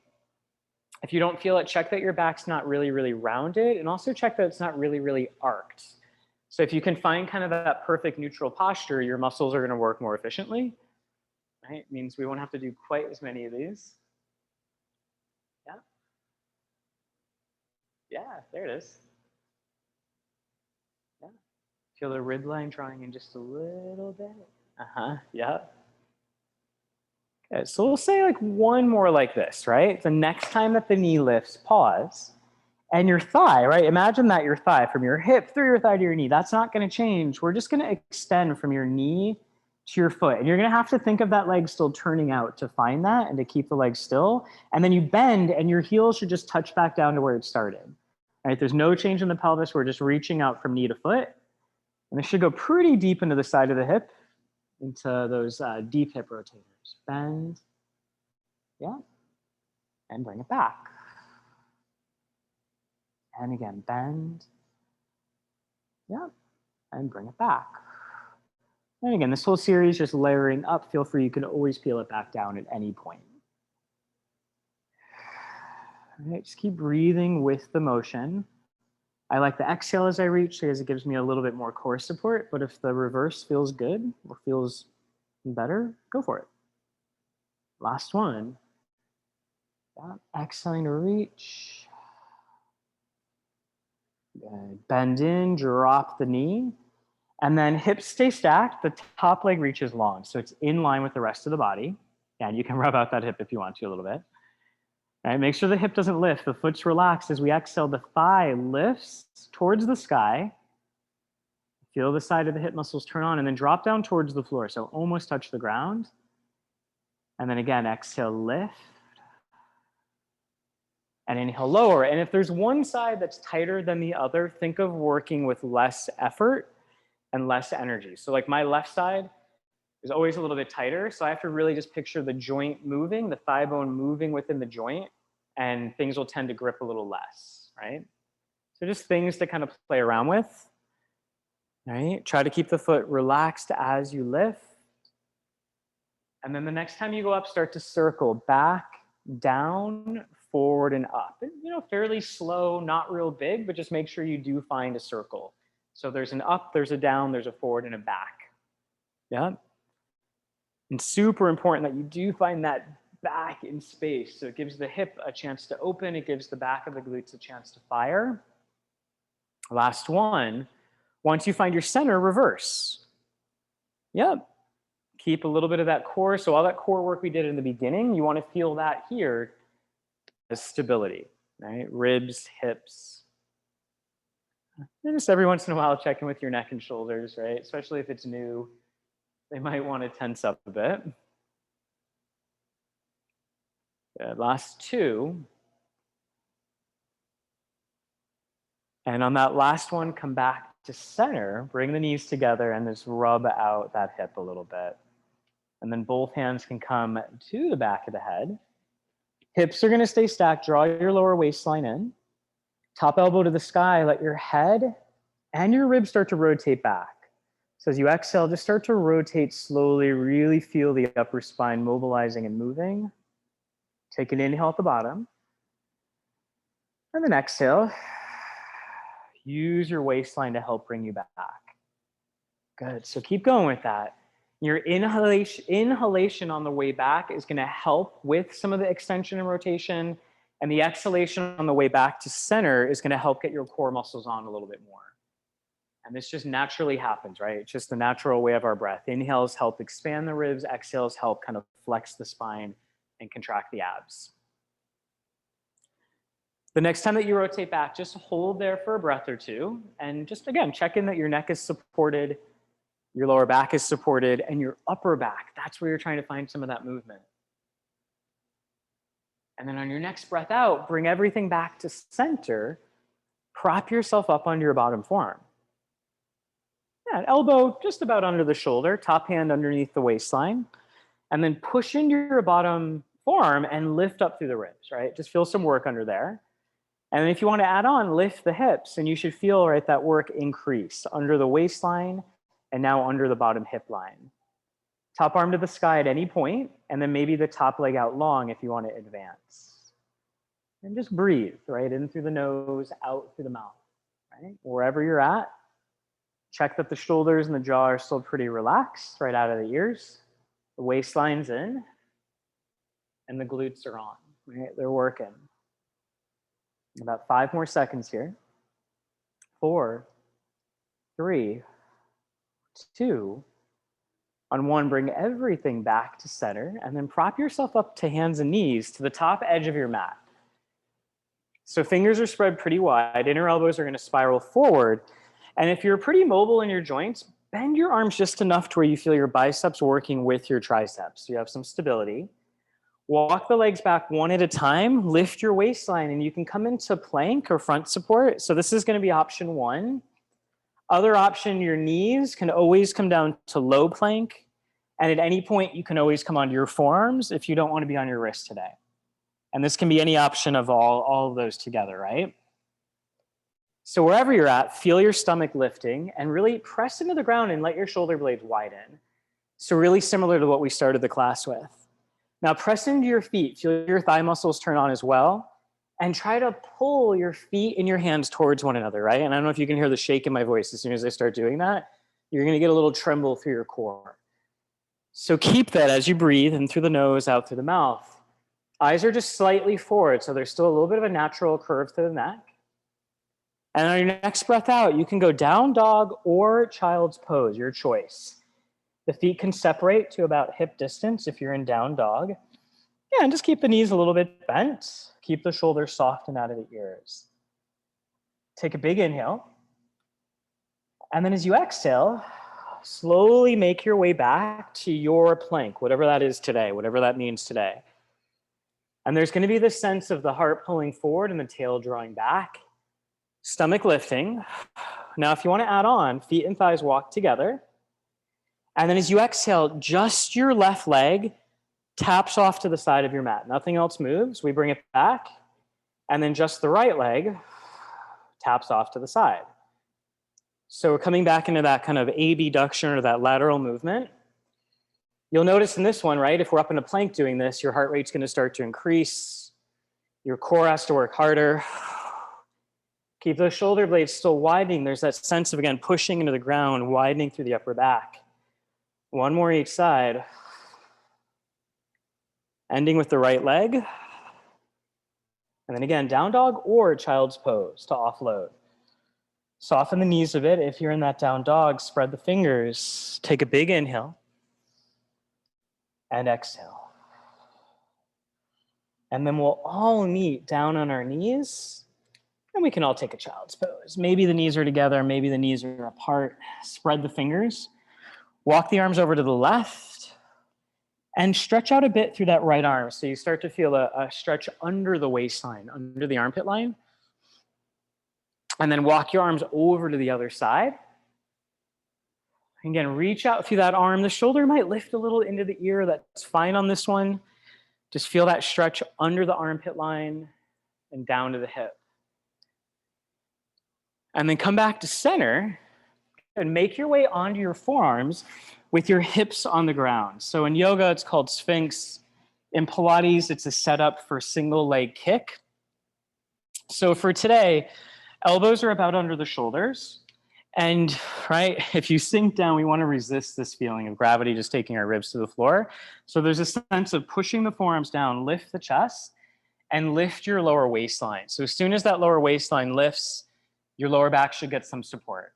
if you don't feel it, check that your back's not really, really rounded, and also check that it's not really, really arced. So if you can find kind of that perfect neutral posture, your muscles are going to work more efficiently. Right? It means we won't have to do quite as many of these. Yeah. Yeah, there it is. Yeah. Feel the rib line drawing in just a little bit. Uh-huh. Yeah. Okay, so we'll say like one more like this, right? The next time that the knee lifts, pause. And your thigh, right? Imagine that your thigh, from your hip through your thigh to your knee, that's not going to change. We're just going to extend from your knee to your foot. And you're going to have to think of that leg still turning out to find that and to keep the leg still. And then you bend and your heel should just touch back down to where it started. Right? There's no change in the pelvis. We're just reaching out from knee to foot. And it should go pretty deep into the side of the hip, into those deep hip rotators. Bend. Yeah. And bring it back. And again, bend. Yeah. And bring it back. And again, this whole series just layering up. Feel free, you can always peel it back down at any point. All right, just keep breathing with the motion. I like the exhale as I reach because it gives me a little bit more core support, but if the reverse feels good or feels better, go for it. Last one. Yeah, exhaling to reach. Good. Bend in, drop the knee. And then hips stay stacked, the top leg reaches long. So it's in line with the rest of the body. And you can rub out that hip if you want to a little bit. All right, make sure the hip doesn't lift. The foot's relaxed. As we exhale, the thigh lifts towards the sky. Feel the side of the hip muscles turn on and then drop down towards the floor. So almost touch the ground. And then again, exhale, lift. And inhale, lower. And if there's one side that's tighter than the other, think of working with less effort and less energy. So like my left side is always a little bit tighter. So I have to really just picture the joint moving, the thigh bone moving within the joint, and things will tend to grip a little less, right? So just things to kind of play around with, right? Try to keep the foot relaxed as you lift. And then the next time you go up, start to circle back, down, forward, and up. And, fairly slow, not real big, but just make sure you do find a circle. So there's an up, there's a down, there's a forward, and a back. Yeah. And super important that you do find that back in space. So it gives the hip a chance to open. It gives the back of the glutes a chance to fire. Last one. Once you find your center, reverse. Yep. Keep a little bit of that core. So all that core work we did in the beginning, you want to feel that here as stability, right? Ribs, hips. And just every once in a while, check in with your neck and shoulders, right? Especially if it's new. They might want to tense up a bit. Good. Last two. And on that last one, come back to center, bring the knees together, and just rub out that hip a little bit. And then both hands can come to the back of the head. Hips are going to stay stacked. Draw your lower waistline in. Top elbow to the sky. Let your head and your ribs start to rotate back. So as you exhale, just start to rotate slowly. Really feel the upper spine mobilizing and moving. Take an inhale at the bottom. And then exhale. Use your waistline to help bring you back. Good. So keep going with that. Your inhalation on the way back is going to help with some of the extension and rotation. And the exhalation on the way back to center is going to help get your core muscles on a little bit more. And this just naturally happens, right? It's just the natural way of our breath. Inhales help expand the ribs. Exhales help kind of flex the spine and contract the abs. The next time that you rotate back, just hold there for a breath or two. And just, again, check in that your neck is supported, your lower back is supported, and your upper back, that's where you're trying to find some of that movement. And then on your next breath out, bring everything back to center. Prop yourself up onto your bottom forearm. Yeah, elbow just about under the shoulder, top hand underneath the waistline. And then push into your bottom forearm and lift up through the ribs, right? Just feel some work under there. And then if you want to add on, lift the hips, and you should feel, right, that work increase under the waistline and now under the bottom hip line. Top arm to the sky at any point, and then maybe the top leg out long if you want to advance. And just breathe, right? In through the nose, out through the mouth, right? Wherever you're at, check that the shoulders and the jaw are still pretty relaxed, right out of the ears. The waistline's in, and the glutes are on, right? They're working. About 5 more seconds here. 4, 3, 2, on 1, bring everything back to center, and then prop yourself up to hands and knees to the top edge of your mat. So fingers are spread pretty wide, inner elbows are gonna spiral forward, and if you're pretty mobile in your joints, bend your arms just enough to where you feel your biceps working with your triceps, so you have some stability. Walk the legs back one at a time, lift your waistline, and you can come into plank or front support. So this is gonna be option 1. Other option, your knees can always come down to low plank. And at any point, you can always come onto your forearms if you don't want to be on your wrist today. And this can be any option of all of those together, right? So wherever you're at, feel your stomach lifting and really press into the ground and let your shoulder blades widen. So really similar to what we started the class with. Now press into your feet, feel your thigh muscles turn on as well, and try to pull your feet and your hands towards one another, right? And I don't know if you can hear the shake in my voice as soon as I start doing that. You're gonna get a little tremble through your core. So keep that as you breathe in through the nose, out through the mouth. Eyes are just slightly forward, so there's still a little bit of a natural curve to the neck. And on your next breath out, you can go down dog or child's pose, your choice. The feet can separate to about hip distance if you're in down dog. Yeah, and just keep the knees a little bit bent. Keep the shoulders soft and out of the ears. Take a big inhale. And then as you exhale, slowly make your way back to your plank, whatever that is today, whatever that means today. And there's going to be this sense of the heart pulling forward and the tail drawing back, stomach lifting. Now, if you want to add on, feet and thighs walk together. And then as you exhale, just your left leg taps off to the side of your mat. Nothing else moves. We bring it back. And then just the right leg taps off to the side. So we're coming back into that kind of abduction or that lateral movement. You'll notice in this one, right, if we're up in a plank doing this, your heart rate's going to start to increase. Your core has to work harder. Keep those shoulder blades still widening. There's that sense of, again, pushing into the ground, widening through the upper back. One more each side. Ending with the right leg. And then again, down dog or child's pose to offload. Soften the knees a bit. If you're in that down dog, spread the fingers. Take a big inhale. And exhale. And then we'll all meet down on our knees. And we can all take a child's pose. Maybe the knees are together. Maybe the knees are apart. Spread the fingers. Walk the arms over to the left. And stretch out a bit through that right arm. So you start to feel a stretch under the waistline, under the armpit line. And then walk your arms over to the other side. Again, reach out through that arm. The shoulder might lift a little into the ear. That's fine on this one. Just feel that stretch under the armpit line and down to the hip. And then come back to center and make your way onto your forearms with your hips on the ground. So in yoga, it's called Sphinx. In Pilates, it's a setup for single leg kick. So for today, elbows are about under the shoulders. And right, if you sink down, we want to resist this feeling of gravity just taking our ribs to the floor. So there's a sense of pushing the forearms down, lift the chest, and lift your lower waistline. So as soon as that lower waistline lifts, your lower back should get some support.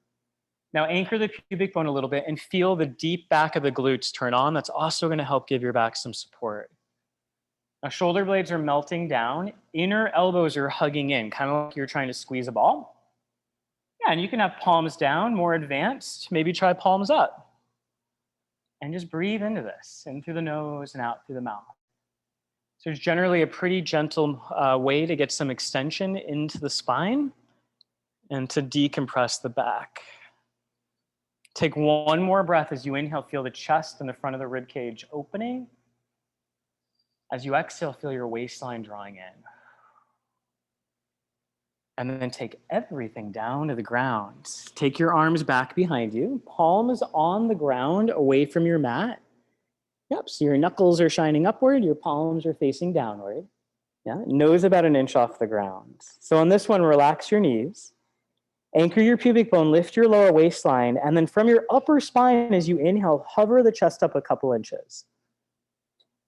Now anchor the pubic bone a little bit and feel the deep back of the glutes turn on. That's also going to help give your back some support. Now shoulder blades are melting down. Inner elbows are hugging in, kind of like you're trying to squeeze a ball. Yeah, and you can have palms down, more advanced. Maybe try palms up. And just breathe into this, in through the nose and out through the mouth. So it's generally a pretty gentle way to get some extension into the spine and to decompress the back. Take one more breath as you inhale, feel the chest and the front of the rib cage opening. As you exhale, feel your waistline drawing in. And then take everything down to the ground. Take your arms back behind you, palms on the ground away from your mat. Yep, so your knuckles are shining upward, your palms are facing downward. Yeah, nose about an inch off the ground. So on this one, relax your knees, anchor your pubic bone, lift your lower waistline, and then from your upper spine as you inhale, hover the chest up a couple inches.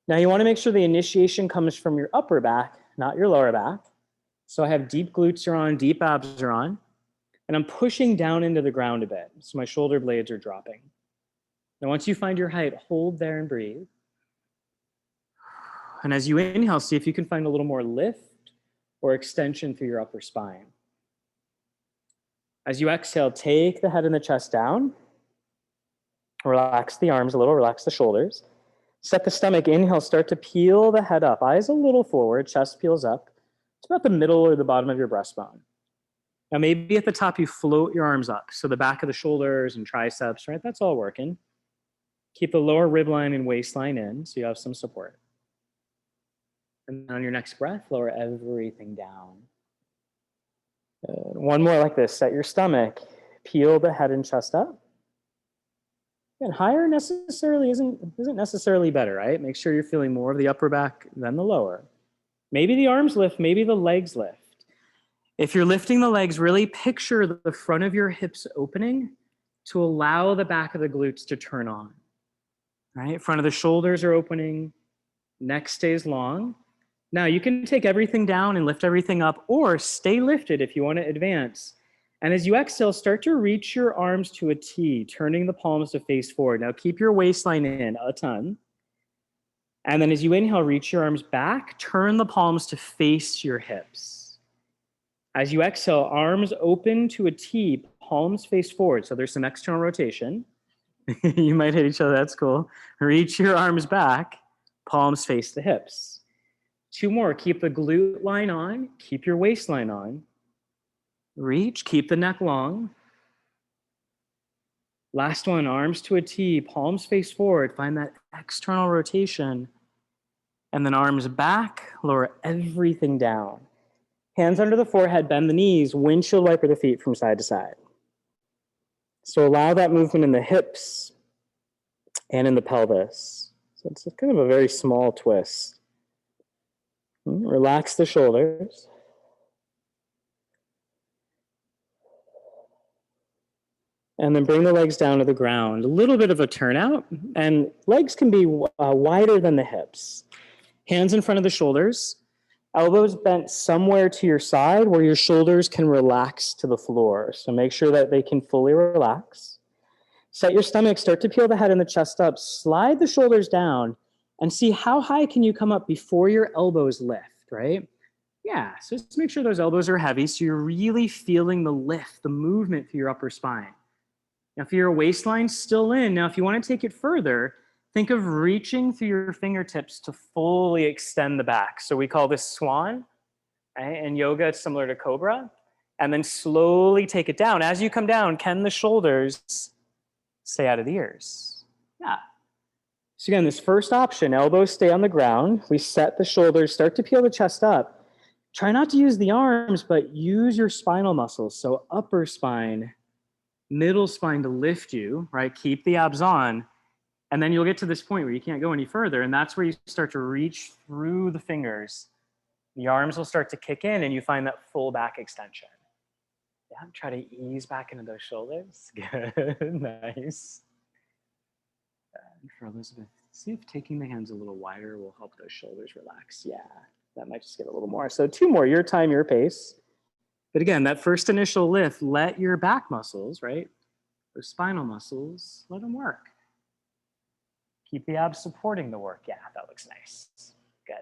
Now you want to make sure the initiation comes from your upper back, not your lower back. So I have deep glutes are on, deep abs are on, and I'm pushing down into the ground a bit. So my shoulder blades are dropping. Now, once you find your height, hold there and breathe. And as you inhale, see if you can find a little more lift or extension through your upper spine. As you exhale, take the head and the chest down. Relax the arms a little, relax the shoulders. Set the stomach, inhale, start to peel the head up. Eyes a little forward, chest peels up. It's about the middle or the bottom of your breastbone. Now maybe at the top you float your arms up. So the back of the shoulders and triceps, right? That's all working. Keep the lower rib line and waistline in so you have some support. And on your next breath, lower everything down. One more like this. Set your stomach, peel the head and chest up. And higher necessarily isn't necessarily better, right? Make sure you're feeling more of the upper back than the lower. Maybe the arms lift, maybe the legs lift. If you're lifting the legs, really picture the front of your hips opening to allow the back of the glutes to turn on. Right? Front of the shoulders are opening, neck stays long. Now you can take everything down and lift everything up, or stay lifted if you want to advance. And as you exhale, start to reach your arms to a T, turning the palms to face forward. Now keep your waistline in a ton. And then as you inhale, reach your arms back, turn the palms to face your hips. As you exhale, arms open to a T, palms face forward. So there's some external rotation. You might hit each other, that's cool. Reach your arms back, palms face the hips. Two more, keep the glute line on, keep your waistline on. Reach, keep the neck long. Last one, arms to a T, palms face forward, find that external rotation. And then arms back, lower everything down. Hands under the forehead, bend the knees, windshield wiper the feet from side to side. So allow that movement in the hips and in the pelvis. So it's kind of a very small twist. Relax the shoulders. And then bring the legs down to the ground. A little bit of a turnout, and legs can be wider than the hips. Hands in front of the shoulders. Elbows bent somewhere to your side where your shoulders can relax to the floor. So make sure that they can fully relax. Set your stomach, start to peel the head and the chest up. Slide the shoulders down and see how high can you come up before your elbows lift, right? Yeah, so just make sure those elbows are heavy so you're really feeling the lift, the movement through your upper spine. Now, if your waistline's still in, now if you want to take it further, think of reaching through your fingertips to fully extend the back. So we call this swan. Right? In yoga, it's similar to cobra. And then slowly take it down. As you come down, can the shoulders stay out of the ears? Yeah. So again, this first option, elbows stay on the ground. We set the shoulders, start to peel the chest up. Try not to use the arms, but use your spinal muscles. So upper spine, middle spine to lift you, right? Keep the abs on. And then you'll get to this point where you can't go any further. And that's where you start to reach through the fingers. The arms will start to kick in and you find that full back extension. Yeah, try to ease back into those shoulders. Good, nice. And for Elizabeth, see if taking the hands a little wider will help those shoulders relax. Yeah, that might just get a little more. So two more, your time, your pace. But again, that first initial lift, let your back muscles, right? Those spinal muscles, let them work. Keep the abs supporting the work. Yeah, that looks nice. Good.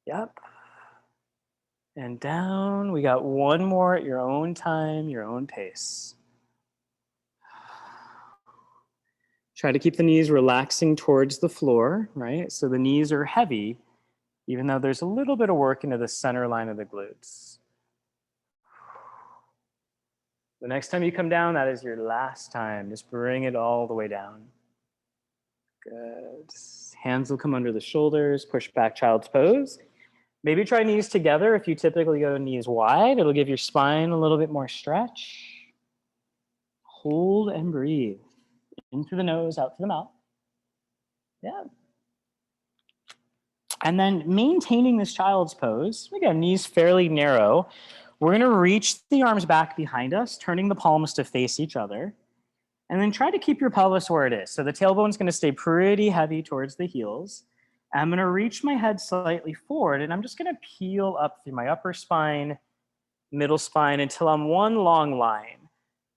Yep. And down. We got one more at your own time, your own pace. Try to keep the knees relaxing towards the floor, right? So the knees are heavy, even though there's a little bit of work into the center line of the glutes. The next time you come down, that is your last time. Just bring it all the way down. Good. Hands will come under the shoulders, push back child's pose. Maybe try knees together. If you typically go knees wide, it'll give your spine a little bit more stretch. Hold and breathe. In through the nose, out through the mouth. Yeah. And then maintaining this child's pose, again, knees fairly narrow. We're going to reach the arms back behind us, turning the palms to face each other. And then try to keep your pelvis where it is. So the tailbone's going to stay pretty heavy towards the heels. I'm going to reach my head slightly forward, and I'm just going to peel up through my upper spine, middle spine, until I'm one long line.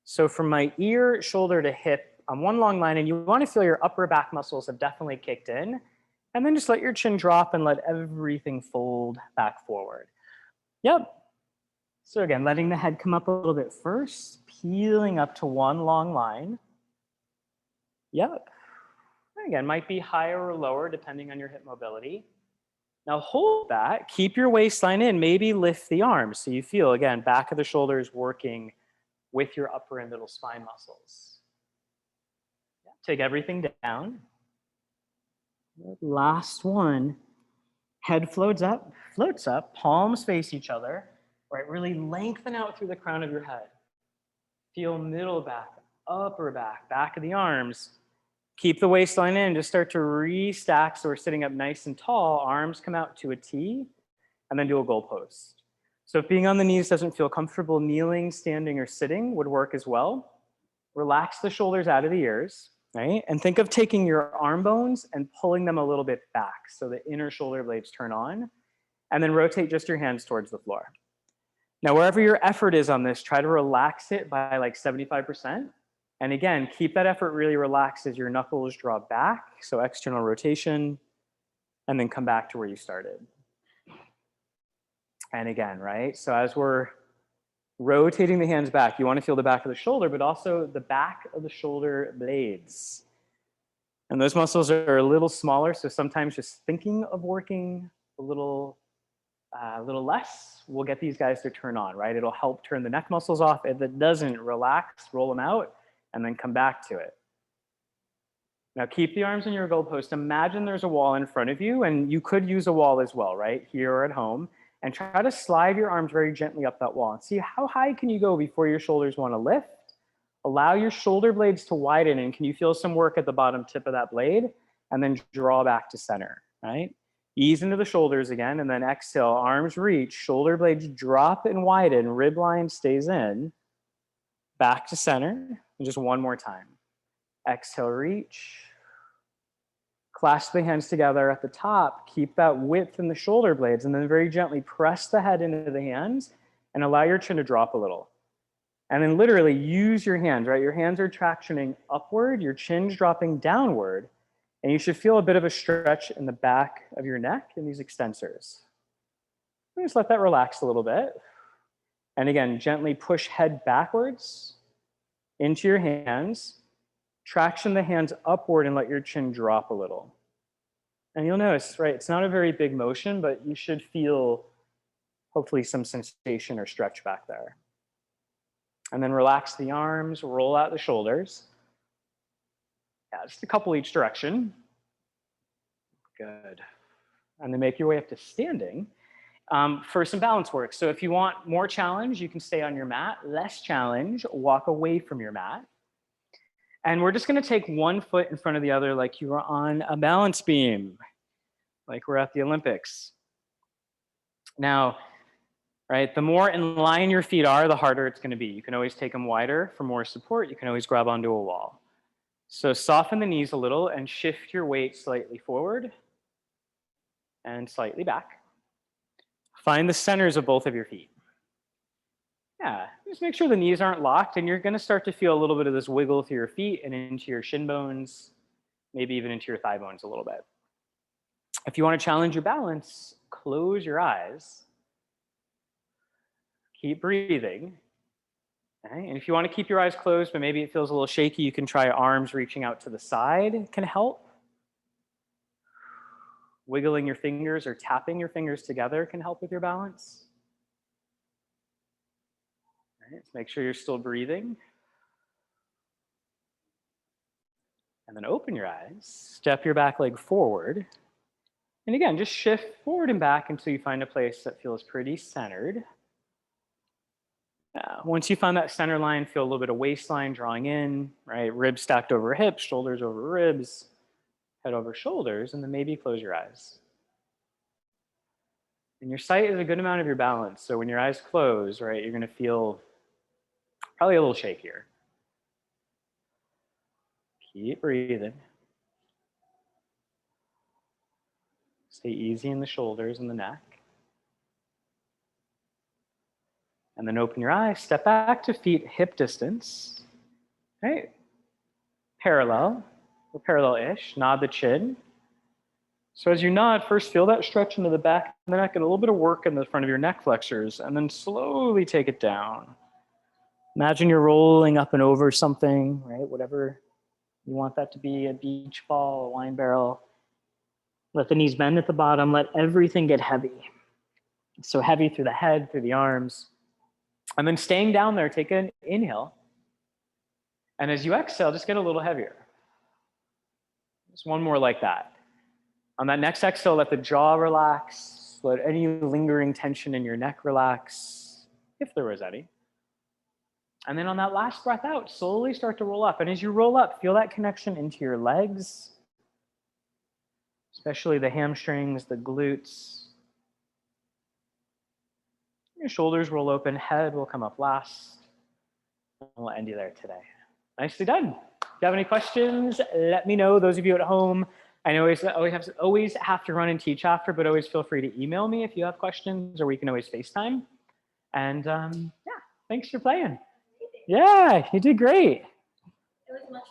So from my ear, shoulder to hip, I'm one long line, and you want to feel your upper back muscles have definitely kicked in. And then just let your chin drop and let everything fold back forward. Yep. So again, letting the head come up a little bit first, peeling up to one long line. Yep. Again, might be higher or lower depending on your hip mobility. Now hold that, keep your waistline in, maybe lift the arms. So you feel, again, back of the shoulders working with your upper and middle spine muscles. Yeah. Take everything down. Last one, head floats up, palms face each other, right? Really lengthen out through the crown of your head. Feel middle back, upper back, back of the arms. Keep the waistline in, just start to restack so we're sitting up nice and tall, arms come out to a T, and then do a goal post. So if being on the knees doesn't feel comfortable, kneeling, standing, or sitting would work as well. Relax the shoulders out of the ears. Right? And think of taking your arm bones and pulling them a little bit back so the inner shoulder blades turn on, and then rotate just your hands towards the floor. Now, wherever your effort is on this, try to relax it by like 75%. And again, keep that effort really relaxed as your knuckles draw back, so external rotation, and then come back to where you started. And again, right? So as we're rotating the hands back, you want to feel the back of the shoulder, but also the back of the shoulder blades. And those muscles are a little smaller, so sometimes just thinking of working a little less will get these guys to turn on, right? It'll help turn the neck muscles off. If it doesn't, relax, roll them out, and then come back to it. Now keep the arms in your goal post. Imagine there's a wall in front of you, and you could use a wall as well, right? Here or at home. And try to slide your arms very gently up that wall and see how high can you go before your shoulders want to lift. Allow your shoulder blades to widen, and can you feel some work at the bottom tip of that blade? And then draw back to center, right? Ease into the shoulders again, and then exhale, arms reach, shoulder blades drop and widen, rib line stays in, back to center, and just one more time. Exhale, reach. Clasp the hands together at the top, keep that width in the shoulder blades, and then very gently press the head into the hands and allow your chin to drop a little. And then literally use your hands, right? Your hands are tractioning upward, your chin's dropping downward, and you should feel a bit of a stretch in the back of your neck in these extensors. And just let that relax a little bit. And again, gently push head backwards into your hands. Traction the hands upward and let your chin drop a little. And you'll notice, right, it's not a very big motion, but you should feel hopefully some sensation or stretch back there. And then relax the arms, roll out the shoulders. Yeah, just a couple each direction. Good. And then make your way up to standing for some balance work. So if you want more challenge, you can stay on your mat. Less challenge, walk away from your mat. And we're just going to take one foot in front of the other like you are on a balance beam, like we're at the Olympics. Now, right, the more in line your feet are, the harder it's going to be. You can always take them wider for more support. You can always grab onto a wall. So soften the knees a little and shift your weight slightly forward and slightly back. Find the centers of both of your feet. Yeah, just make sure the knees aren't locked, and you're going to start to feel a little bit of this wiggle through your feet and into your shin bones, maybe even into your thigh bones a little bit. If you want to challenge your balance, close your eyes. Keep breathing. Okay? And if you want to keep your eyes closed, but maybe it feels a little shaky, you can try arms reaching out to the side. It can help. Wiggling your fingers or tapping your fingers together can help with your balance. Right, so make sure you're still breathing. And then open your eyes, step your back leg forward, And again, just shift forward and back until you find a place that feels pretty centered. Once you find that center line, feel a little bit of waistline drawing in, right? Ribs stacked over hips, shoulders over ribs, head over shoulders, and then maybe close your eyes. And your sight is a good amount of your balance. So when your eyes close, right, you're going to feel probably a little shakier. Keep breathing. Stay easy in the shoulders and the neck. And then open your eyes, step back to feet hip distance. Right? Parallel, or parallel-ish, nod the chin. So as you nod, first feel that stretch into the back of the neck and a little bit of work in the front of your neck flexors, and then slowly take it down. Imagine you're rolling up and over something, right? Whatever you want that to be, a beach ball, a wine barrel. Let the knees bend at the bottom. Let everything get heavy. So heavy through the head, through the arms. And then staying down there, take an inhale. And as you exhale, just get a little heavier. Just one more like that. On that next exhale, let the jaw relax. Let any lingering tension in your neck relax, if there was any. And then on that last breath out, slowly start to roll up. And as you roll up, feel that connection into your legs, especially the hamstrings, the glutes. Your shoulders roll open, head will come up last. And we'll end you there today. Nicely done. If you have any questions, let me know. Those of you at home, I know always have to run and teach after, but always feel free to email me if you have questions, or we can always FaceTime. And yeah, thanks for playing. Yeah, you did great. It was much